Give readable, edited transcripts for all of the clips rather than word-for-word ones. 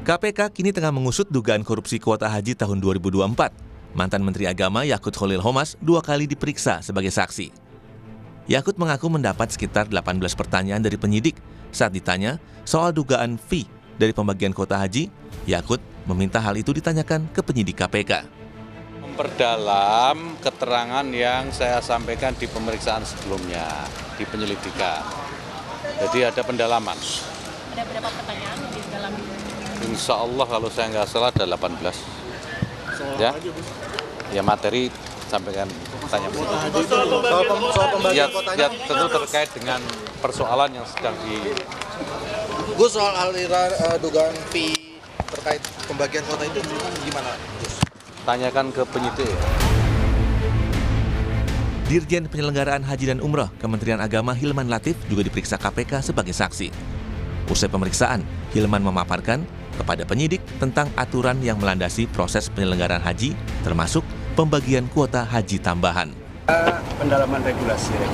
KPK kini tengah mengusut dugaan korupsi kuota haji tahun 2024. Mantan Menteri Agama Yakut Khalil Qomas 2 kali diperiksa sebagai saksi. Yakut mengaku mendapat sekitar 18 pertanyaan dari penyidik. Saat ditanya soal dugaan fee dari pembagian kuota haji, Yakut meminta hal itu ditanyakan ke penyidik KPK. Memperdalam keterangan yang saya sampaikan di pemeriksaan sebelumnya, di penyelidikan. Jadi ada pendalaman. Ada berapa pertanyaan yang didalami? Insya Allah kalau saya nggak salah ada 18. Ya materi sampaikan tanya. Soal pembagian kotanya. Ya tentu terkait dengan persoalan yang sedang Gus, soal aliran dugaan fee terkait pembagian kota itu gimana, Gus? tanyakan ke penyidik. Dirjen Penyelenggaraan Haji dan Umroh Kementerian Agama Hilman Latif juga diperiksa KPK sebagai saksi. Usai pemeriksaan, Hilman memaparkan kepada penyidik tentang aturan yang melandasi proses penyelenggaraan haji, termasuk pembagian kuota haji tambahan. Pendalaman regulasi yang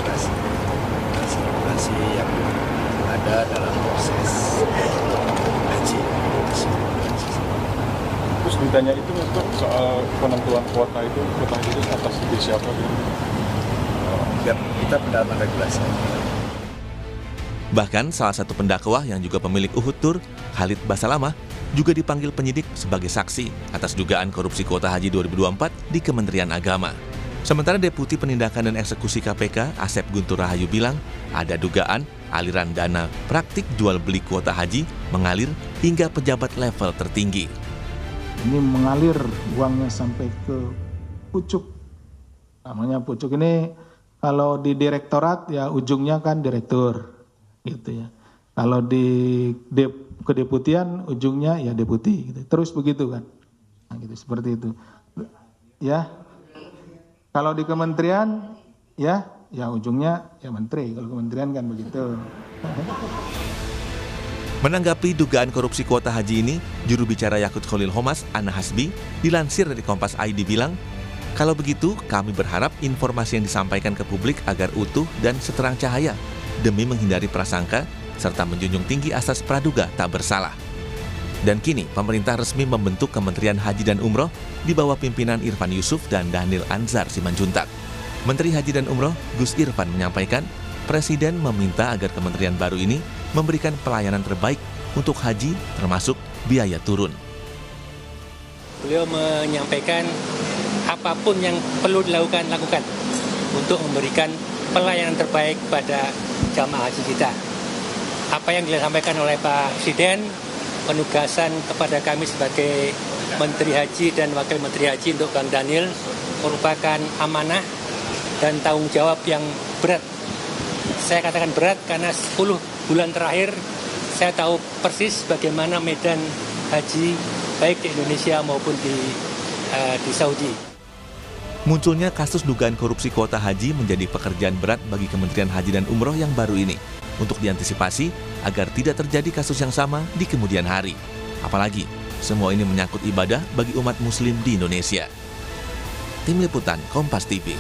ada dalam proses haji. Terus ditanya itu untuk soal penentuan kuota haji itu atas ide siapa? Biar kita pendalaman regulasi. Bahkan salah satu pendakwah yang juga pemilik Uhud Tour, Khalid Basalamah, juga dipanggil penyidik sebagai saksi atas dugaan korupsi kuota haji 2024 di Kementerian Agama. Sementara Deputi Penindakan dan Eksekusi KPK, Asep Guntur Rahayu bilang, ada dugaan aliran dana praktik jual beli kuota haji mengalir hingga pejabat level tertinggi. Ini mengalir uangnya sampai ke pucuk. Namanya pucuk ini kalau di direktorat ya ujungnya kan direktur gitu ya. Kalau di kedeputian ujungnya ya deputi gitu. Terus begitu kan. Nah, gitu seperti itu. Ya. Kalau di kementerian ya ujungnya ya menteri. Kalau kementerian kan begitu. Menanggapi dugaan korupsi kuota haji ini, juru bicara Yakut Khalil Qomas, Ana Hasbi, dilansir dari Kompas ID bilang, kalau begitu kami berharap informasi yang disampaikan ke publik agar utuh dan seterang cahaya, demi menghindari prasangka, serta menjunjung tinggi asas praduga tak bersalah. Dan kini, pemerintah resmi membentuk Kementerian Haji dan Umroh di bawah pimpinan Irfan Yusuf dan Dhanil Anzar Simanjuntak. Menteri Haji dan Umroh, Gus Irfan menyampaikan, Presiden meminta agar kementerian baru ini memberikan pelayanan terbaik untuk haji termasuk biaya turun. Beliau menyampaikan apapun yang perlu lakukan untuk memberikan pelayanan terbaik pada jamaah haji kita. Apa yang disampaikan oleh Pak Presiden, penugasan kepada kami sebagai Menteri Haji dan Wakil Menteri Haji untuk Bang Dhanil merupakan amanah dan tanggung jawab yang berat. Saya katakan berat karena 10 bulan terakhir saya tahu persis bagaimana medan haji baik di Indonesia maupun di Saudi. Munculnya kasus dugaan korupsi kuota haji menjadi pekerjaan berat bagi Kementerian Haji dan Umroh yang baru ini untuk diantisipasi agar tidak terjadi kasus yang sama di kemudian hari. Apalagi semua ini menyangkut ibadah bagi umat muslim di Indonesia. Tim Liputan Kompas TV.